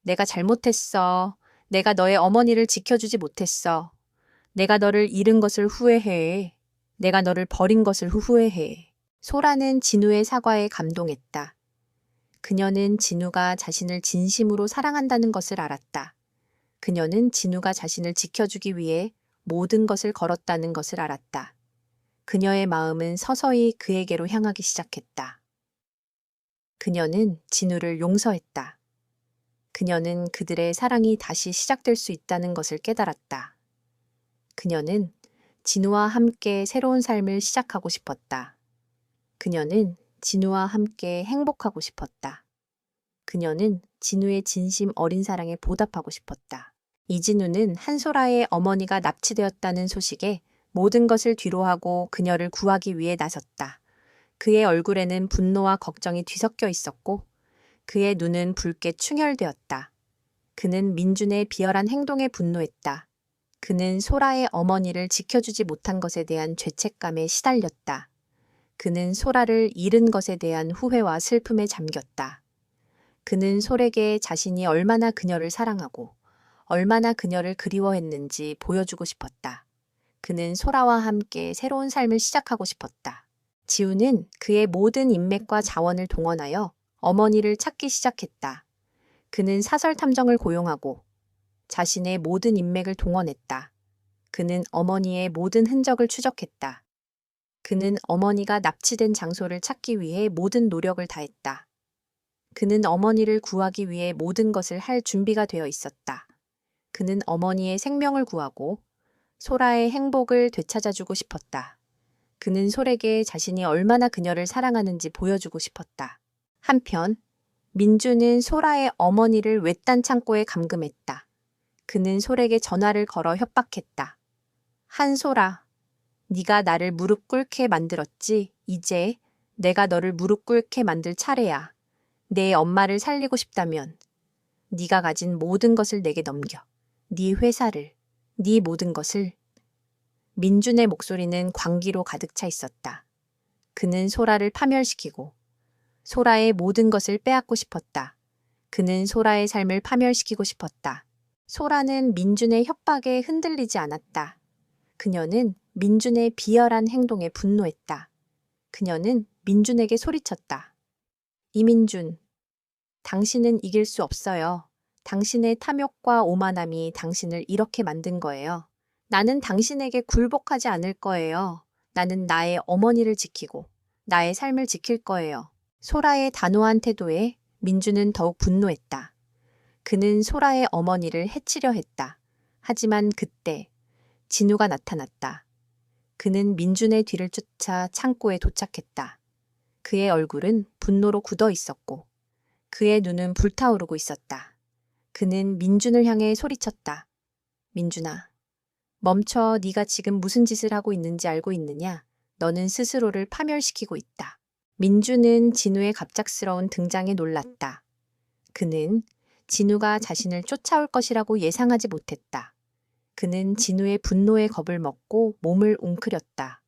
[SPEAKER 1] 내가 잘못했어. 내가 너의 어머니를 지켜주지 못했어. 내가 너를 잃은 것을 후회해. 내가 너를 버린 것을 후회해. 소라는 진우의 사과에 감동했다. 그녀는 진우가 자신을 진심으로 사랑한다는 것을 알았다. 그녀는 진우가 자신을 지켜주기 위해 모든 것을 걸었다는 것을 알았다. 그녀의 마음은 서서히 그에게로 향하기 시작했다. 그녀는 진우를 용서했다. 그녀는 그들의 사랑이 다시 시작될 수 있다는 것을 깨달았다. 그녀는 진우와 함께 새로운 삶을 시작하고 싶었다. 그녀는 진우와 함께 행복하고 싶었다. 그녀는 진우의 진심 어린 사랑에 보답하고 싶었다. 이진우는 한소라의 어머니가 납치되었다는 소식에 모든 것을 뒤로하고 그녀를 구하기 위해 나섰다. 그의 얼굴에는 분노와 걱정이 뒤섞여 있었고 그의 눈은 붉게 충혈되었다. 그는 민준의 비열한 행동에 분노했다. 그는 소라의 어머니를 지켜주지 못한 것에 대한 죄책감에 시달렸다. 그는 소라를 잃은 것에 대한 후회와 슬픔에 잠겼다. 그는 솔에게 자신이 얼마나 그녀를 사랑하고 얼마나 그녀를 그리워했는지 보여주고 싶었다. 그는 소라와 함께 새로운 삶을 시작하고 싶었다. 지우는 그의 모든 인맥과 자원을 동원하여 어머니를 찾기 시작했다. 그는 사설 탐정을 고용하고 자신의 모든 인맥을 동원했다. 그는 어머니의 모든 흔적을 추적했다. 그는 어머니가 납치된 장소를 찾기 위해 모든 노력을 다했다. 그는 어머니를 구하기 위해 모든 것을 할 준비가 되어 있었다. 그는 어머니의 생명을 구하고 소라의 행복을 되찾아주고 싶었다. 그는 솔에게 자신이 얼마나 그녀를 사랑하는지 보여주고 싶었다. 한편 민주는 소라의 어머니를 외딴 창고에 감금했다. 그는 솔에게 전화를 걸어 협박했다. 한솔아, 네가 나를 무릎 꿇게 만들었지. 이제 내가 너를 무릎 꿇게 만들 차례야. 내 엄마를 살리고 싶다면 네가 가진 모든 것을 내게 넘겨. 네 회사를, 네 모든 것을. 민준의 목소리는 광기로 가득 차 있었다. 그는 소라를 파멸시키고 소라의 모든 것을 빼앗고 싶었다. 그는 소라의 삶을 파멸시키고 싶었다. 소라는 민준의 협박에 흔들리지 않았다. 그녀는 민준의 비열한 행동에 분노했다. 그녀는 민준에게 소리쳤다. 이민준, 당신은 이길 수 없어요. 당신의 탐욕과 오만함이 당신을 이렇게 만든 거예요. 나는 당신에게 굴복하지 않을 거예요. 나는 나의 어머니를 지키고 나의 삶을 지킬 거예요. 소라의 단호한 태도에 민준은 더욱 분노했다. 그는 소라의 어머니를 해치려 했다. 하지만 그때 진우가 나타났다. 그는 민준의 뒤를 쫓아 창고에 도착했다. 그의 얼굴은 분노로 굳어 있었고 그의 눈은 불타오르고 있었다. 그는 민준을 향해 소리쳤다. 민준아, 멈춰. 네가 지금 무슨 짓을 하고 있는지 알고 있느냐? 너는 스스로를 파멸시키고 있다. 민준은 진우의 갑작스러운 등장에 놀랐다. 그는 진우가 자신을 쫓아올 것이라고 예상하지 못했다. 그는 진우의 분노에 겁을 먹고 몸을 웅크렸다.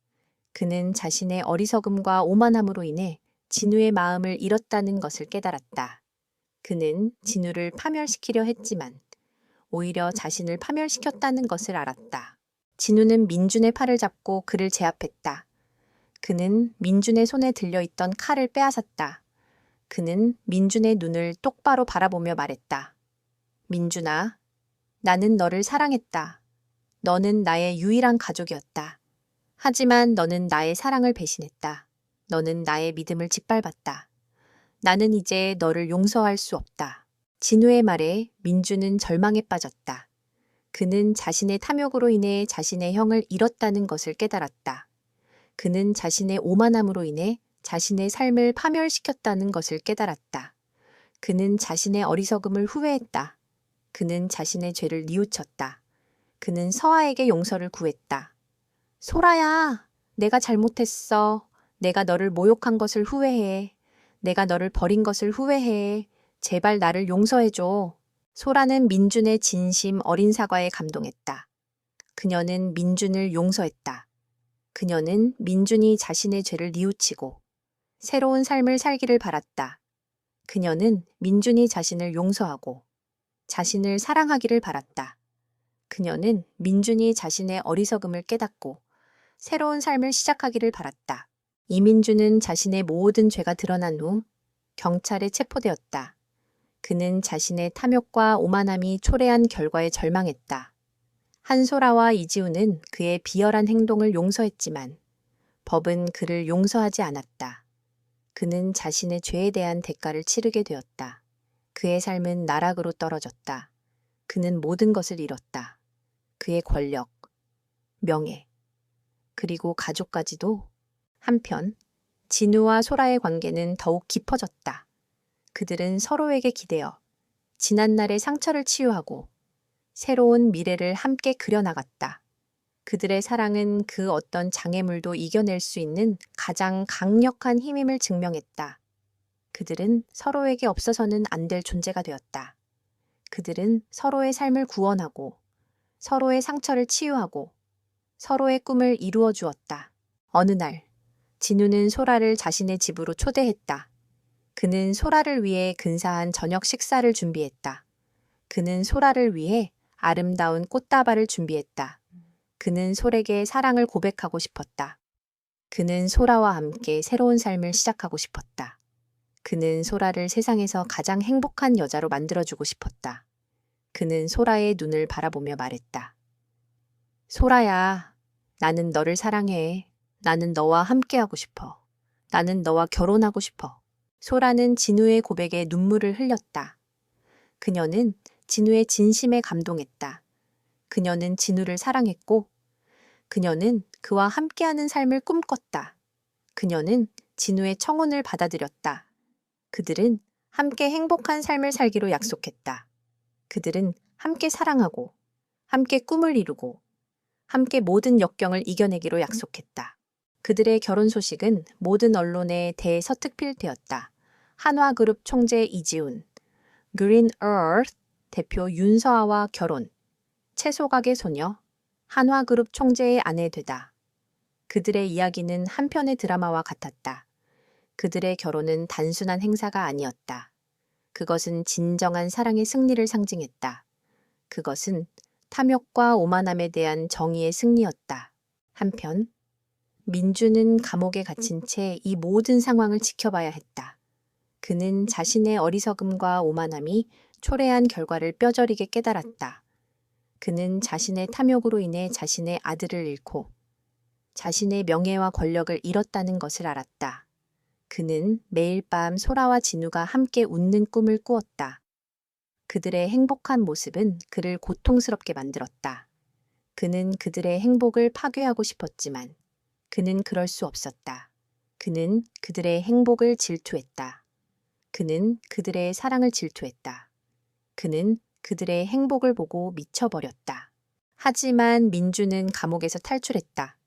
[SPEAKER 1] 그는 자신의 어리석음과 오만함으로 인해 진우의 마음을 잃었다는 것을 깨달았다. 그는 진우를 파멸시키려 했지만 오히려 자신을 파멸시켰다는 것을 알았다. 진우는 민준의 팔을 잡고 그를 제압했다. 그는 민준의 손에 들려있던 칼을 빼앗았다. 그는 민준의 눈을 똑바로 바라보며 말했다. 민준아, 나는 너를 사랑했다. 너는 나의 유일한 가족이었다. 하지만 너는 나의 사랑을 배신했다. 너는 나의 믿음을 짓밟았다. 나는 이제 너를 용서할 수 없다. 진우의 말에 민주는 절망에 빠졌다. 그는 자신의 탐욕으로 인해 자신의 형을 잃었다는 것을 깨달았다. 그는 자신의 오만함으로 인해 자신의 삶을 파멸시켰다는 것을 깨달았다. 그는 자신의 어리석음을 후회했다. 그는 자신의 죄를 뉘우쳤다. 그는 서아에게 용서를 구했다. 소라야, 내가 잘못했어. 내가 너를 모욕한 것을 후회해. 내가 너를 버린 것을 후회해. 제발 나를 용서해줘. 소라는 민준의 진심 어린 사과에 감동했다. 그녀는 민준을 용서했다. 그녀는 민준이 자신의 죄를 뉘우치고 새로운 삶을 살기를 바랐다. 그녀는 민준이 자신을 용서하고 자신을 사랑하기를 바랐다. 그녀는 민준이 자신의 어리석음을 깨닫고 새로운 삶을 시작하기를 바랐다. 이민준은 자신의 모든 죄가 드러난 후 경찰에 체포되었다. 그는 자신의 탐욕과 오만함이 초래한 결과에 절망했다. 한소라와 이지우는 그의 비열한 행동을 용서했지만 법은 그를 용서하지 않았다. 그는 자신의 죄에 대한 대가를 치르게 되었다. 그의 삶은 나락으로 떨어졌다. 그는 모든 것을 잃었다. 그의 권력, 명예, 그리고 가족까지도. 한편 진우와 소라의 관계는 더욱 깊어졌다. 그들은 서로에게 기대어 지난날의 상처를 치유하고 새로운 미래를 함께 그려나갔다. 그들의 사랑은 그 어떤 장애물도 이겨낼 수 있는 가장 강력한 힘임을 증명했다. 그들은 서로에게 없어서는 안 될 존재가 되었다. 그들은 서로의 삶을 구원하고 서로의 상처를 치유하고 서로의 꿈을 이루어 주었다. 어느 날 진우는 소라를 자신의 집으로 초대했다. 그는 소라를 위해 근사한 저녁 식사를 준비했다. 그는 소라를 위해 아름다운 꽃다발을 준비했다. 그는 솔에게 사랑을 고백하고 싶었다. 그는 소라와 함께 새로운 삶을 시작하고 싶었다. 그는 소라를 세상에서 가장 행복한 여자로 만들어주고 싶었다. 그는 소라의 눈을 바라보며 말했다. 소라야, 나는 너를 사랑해. 나는 너와 함께하고 싶어. 나는 너와 결혼하고 싶어. 소라는 진우의 고백에 눈물을 흘렸다. 그녀는 진우의 진심에 감동했다. 그녀는 진우를 사랑했고, 그녀는 그와 함께하는 삶을 꿈꿨다. 그녀는 진우의 청혼을 받아들였다. 그들은 함께 행복한 삶을 살기로 약속했다. 그들은 함께 사랑하고, 함께 꿈을 이루고, 함께 모든 역경을 이겨내기로 약속했다. 그들의 결혼 소식은 모든 언론에 대서특필되었다. 한화그룹 총재 이지훈, 그린 어스 대표 윤서아와 결혼, 채소가게 소녀, 한화그룹 총재의 아내 되다. 그들의 이야기는 한 편의 드라마와 같았다. 그들의 결혼은 단순한 행사가 아니었다. 그것은 진정한 사랑의 승리를 상징했다. 그것은 탐욕과 오만함에 대한 정의의 승리였다. 한편, 민주는 감옥에 갇힌 채 이 모든 상황을 지켜봐야 했다. 그는 자신의 어리석음과 오만함이 초래한 결과를 뼈저리게 깨달았다. 그는 자신의 탐욕으로 인해 자신의 아들을 잃고 자신의 명예와 권력을 잃었다는 것을 알았다. 그는 매일 밤 소라와 진우가 함께 웃는 꿈을 꾸었다. 그들의 행복한 모습은 그를 고통스럽게 만들었다. 그는 그들의 행복을 파괴하고 싶었지만 그는 그럴 수 없었다. 그는 그들의 행복을 질투했다. 그는 그들의 사랑을 질투했다. 그는 그들의 행복을 보고 미쳐버렸다. 하지만 민주는 감옥에서 탈출했다.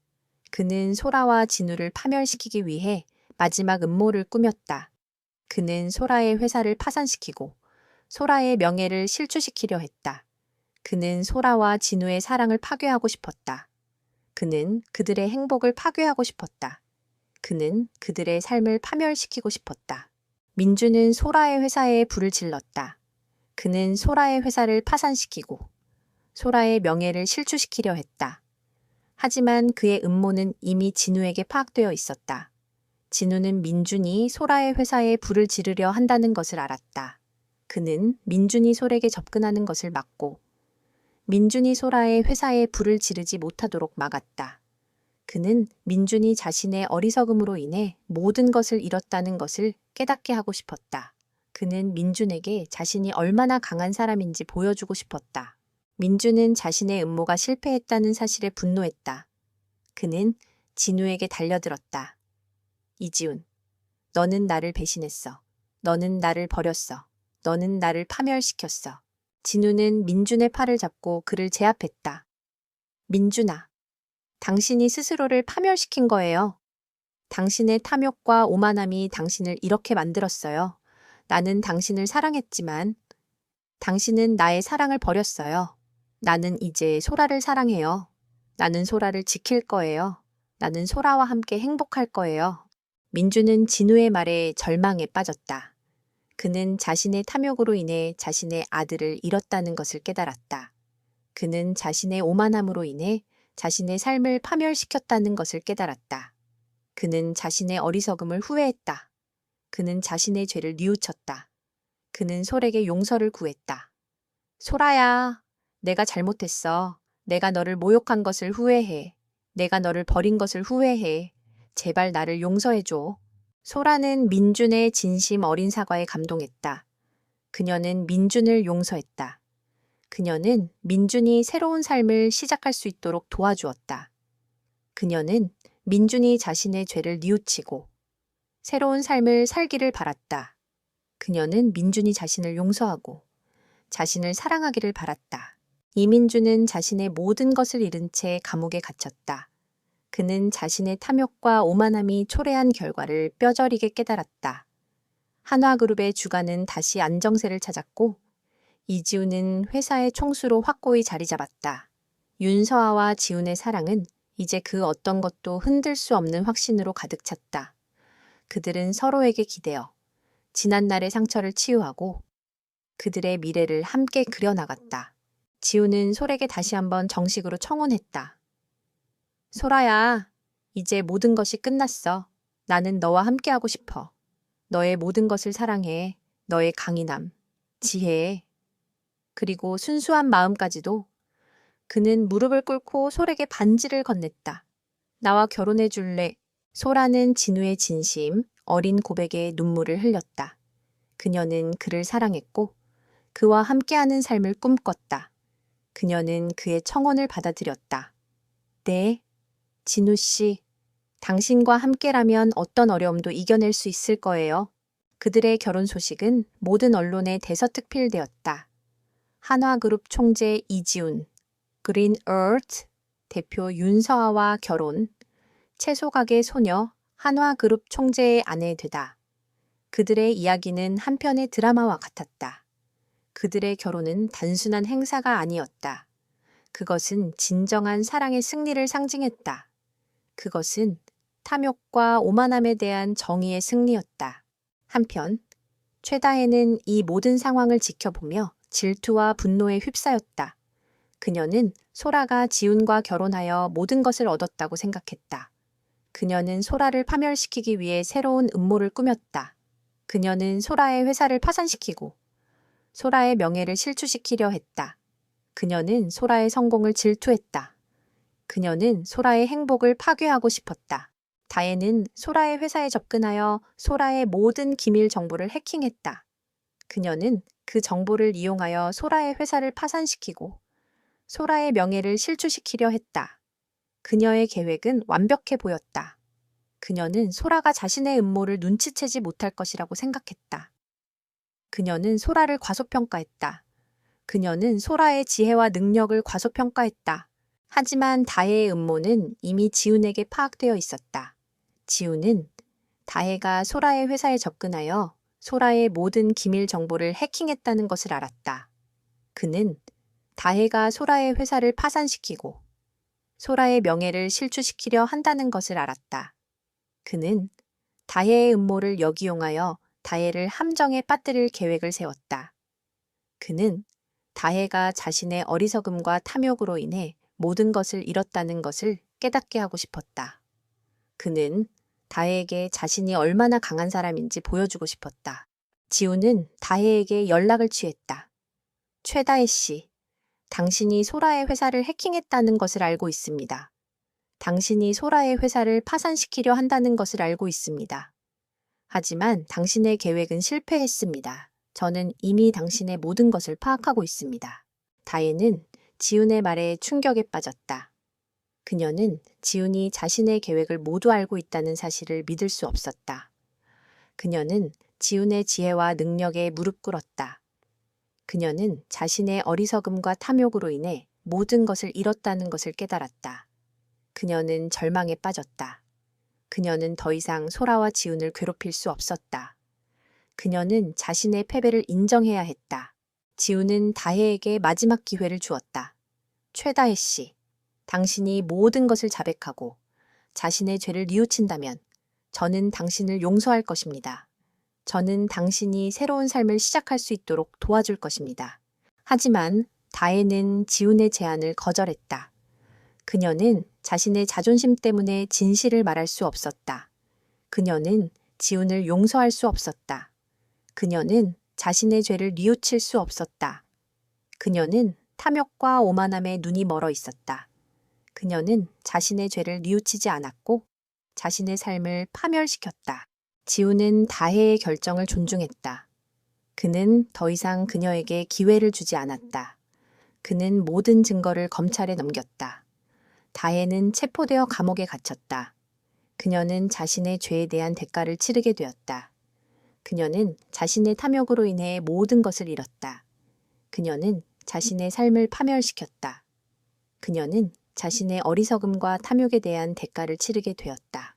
[SPEAKER 1] 그는 소라와 진우를 파멸시키기 위해 마지막 음모를 꾸몄다. 그는 소라의 회사를 파산시키고 소라의 명예를 실추시키려 했다. 그는 소라와 진우의 사랑을 파괴하고 싶었다. 그는 그들의 행복을 파괴하고 싶었다. 그는 그들의 삶을 파멸시키고 싶었다. 민주는 소라의 회사에 불을 질렀다. 그는 소라의 회사를 파산시키고 소라의 명예를 실추시키려 했다. 하지만 그의 음모는 이미 진우에게 파악되어 있었다. 진우는 민준이 소라의 회사에 불을 지르려 한다는 것을 알았다. 그는 민준이 소라에게 접근하는 것을 막고 민준이 소라의 회사에 불을 지르지 못하도록 막았다. 그는 민준이 자신의 어리석음으로 인해 모든 것을 잃었다는 것을 깨닫게 하고 싶었다. 그는 민준에게 자신이 얼마나 강한 사람인지 보여주고 싶었다. 민준은 자신의 음모가 실패했다는 사실에 분노했다. 그는 진우에게 달려들었다. 이지훈, 너는 나를 배신했어. 너는 나를 버렸어. 너는 나를 파멸시켰어. 진우는 민준의 팔을 잡고 그를 제압했다. 민준아, 당신이 스스로를 파멸시킨 거예요. 당신의 탐욕과 오만함이 당신을 이렇게 만들었어요. 나는 당신을 사랑했지만 당신은 나의 사랑을 버렸어요. 나는 이제 소라를 사랑해요. 나는 소라를 지킬 거예요. 나는 소라와 함께 행복할 거예요. 민주는 진우의 말에 절망에 빠졌다. 그는 자신의 탐욕으로 인해 자신의 아들을 잃었다는 것을 깨달았다. 그는 자신의 오만함으로 인해 자신의 삶을 파멸시켰다는 것을 깨달았다. 그는 자신의 어리석음을 후회했다. 그는 자신의 죄를 뉘우쳤다. 그는 솔에게 용서를 구했다. 소라야, 내가 잘못했어. 내가 너를 모욕한 것을 후회해. 내가 너를 버린 것을 후회해. 제발 나를 용서해줘. 소라는 민준의 진심 어린 사과에 감동했다. 그녀는 민준을 용서했다. 그녀는 민준이 새로운 삶을 시작할 수 있도록 도와주었다. 그녀는 민준이 자신의 죄를 뉘우치고 새로운 삶을 살기를 바랐다. 그녀는 민준이 자신을 용서하고 자신을 사랑하기를 바랐다. 이민준은 자신의 모든 것을 잃은 채 감옥에 갇혔다. 그는 자신의 탐욕과 오만함이 초래한 결과를 뼈저리게 깨달았다. 한화그룹의 주가는 다시 안정세를 찾았고 이지훈은 회사의 총수로 확고히 자리 잡았다. 윤서아와 지훈의 사랑은 이제 그 어떤 것도 흔들 수 없는 확신으로 가득 찼다. 그들은 서로에게 기대어 지난날의 상처를 치유하고 그들의 미래를 함께 그려나갔다. 지훈은 솔에게 다시 한번 정식으로 청혼했다. 소라야, 이제 모든 것이 끝났어. 나는 너와 함께하고 싶어. 너의 모든 것을 사랑해. 너의 강인함, 지혜, 그리고 순수한 마음까지도. 그는 무릎을 꿇고 솔에게 반지를 건넸다. 나와 결혼해 줄래? 소라는 진우의 진심, 어린 고백에 눈물을 흘렸다. 그녀는 그를 사랑했고 그와 함께하는 삶을 꿈꿨다. 그녀는 그의 청혼을 받아들였다. 네, 진우 씨, 당신과 함께라면 어떤 어려움도 이겨낼 수 있을 거예요. 그들의 결혼 소식은 모든 언론에 대서특필되었다. 한화그룹 총재 이지훈, 그린 얼트 대표 윤서아와 결혼, 채소가게 소녀 한화그룹 총재의 아내 되다. 그들의 이야기는 한 편의 드라마와 같았다. 그들의 결혼은 단순한 행사가 아니었다. 그것은 진정한 사랑의 승리를 상징했다. 그것은 탐욕과 오만함에 대한 정의의 승리였다. 한편 최다혜는 이 모든 상황을 지켜보며 질투와 분노에 휩싸였다. 그녀는 소라가 지훈과 결혼하여 모든 것을 얻었다고 생각했다. 그녀는 소라를 파멸시키기 위해 새로운 음모를 꾸몄다. 그녀는 소라의 회사를 파산시키고 소라의 명예를 실추시키려 했다. 그녀는 소라의 성공을 질투했다. 그녀는 소라의 행복을 파괴하고 싶었다. 다혜는 소라의 회사에 접근하여 소라의 모든 기밀 정보를 해킹했다. 그녀는 그 정보를 이용하여 소라의 회사를 파산시키고 소라의 명예를 실추시키려 했다. 그녀의 계획은 완벽해 보였다. 그녀는 소라가 자신의 음모를 눈치채지 못할 것이라고 생각했다. 그녀는 소라를 과소평가했다. 그녀는 소라의 지혜와 능력을 과소평가했다. 하지만 다혜의 음모는 이미 지훈에게 파악되어 있었다. 지훈은 다혜가 소라의 회사에 접근하여 소라의 모든 기밀 정보를 해킹했다는 것을 알았다. 그는 다혜가 소라의 회사를 파산시키고 소라의 명예를 실추시키려 한다는 것을 알았다. 그는 다혜의 음모를 역이용하여 다혜를 함정에 빠뜨릴 계획을 세웠다. 그는 다혜가 자신의 어리석음과 탐욕으로 인해 모든 것을 잃었다는 것을 깨닫게 하고 싶었다. 그는 다혜에게 자신이 얼마나 강한 사람인지 보여주고 싶었다. 지훈은 다혜에게 연락을 취했다. 최다혜 씨, 당신이 소라의 회사를 해킹했다는 것을 알고 있습니다. 당신이 소라의 회사를 파산시키려 한다는 것을 알고 있습니다. 하지만 당신의 계획은 실패했습니다. 저는 이미 당신의 모든 것을 파악하고 있습니다. 다혜는 지훈의 말에 충격에 빠졌다. 그녀는 지훈이 자신의 계획을 모두 알고 있다는 사실을 믿을 수 없었다. 그녀는 지훈의 지혜와 능력에 무릎 꿇었다. 그녀는 자신의 어리석음과 탐욕으로 인해 모든 것을 잃었다는 것을 깨달았다. 그녀는 절망에 빠졌다. 그녀는 더 이상 소라와 지훈을 괴롭힐 수 없었다. 그녀는 자신의 패배를 인정해야 했다. 지훈은 다혜에게 마지막 기회를 주었다. 최다혜 씨, 당신이 모든 것을 자백하고 자신의 죄를 뉘우친다면 저는 당신을 용서할 것입니다. 저는 당신이 새로운 삶을 시작할 수 있도록 도와줄 것입니다. 하지만 다혜는 지훈의 제안을 거절했다. 그녀는 자신의 자존심 때문에 진실을 말할 수 없었다. 그녀는 지훈을 용서할 수 없었다. 그녀는 자신의 죄를 뉘우칠 수 없었다. 그녀는 탐욕과 오만함에 눈이 멀어 있었다. 그녀는 자신의 죄를 뉘우치지 않았고 자신의 삶을 파멸시켰다. 지훈은 다혜의 결정을 존중했다. 그는 더 이상 그녀에게 기회를 주지 않았다. 그는 모든 증거를 검찰에 넘겼다. 다혜는 체포되어 감옥에 갇혔다. 그녀는 자신의 죄에 대한 대가를 치르게 되었다. 그녀는 자신의 탐욕으로 인해 모든 것을 잃었다. 그녀는 자신의 삶을 파멸시켰다. 그녀는 자신의 어리석음과 탐욕에 대한 대가를 치르게 되었다.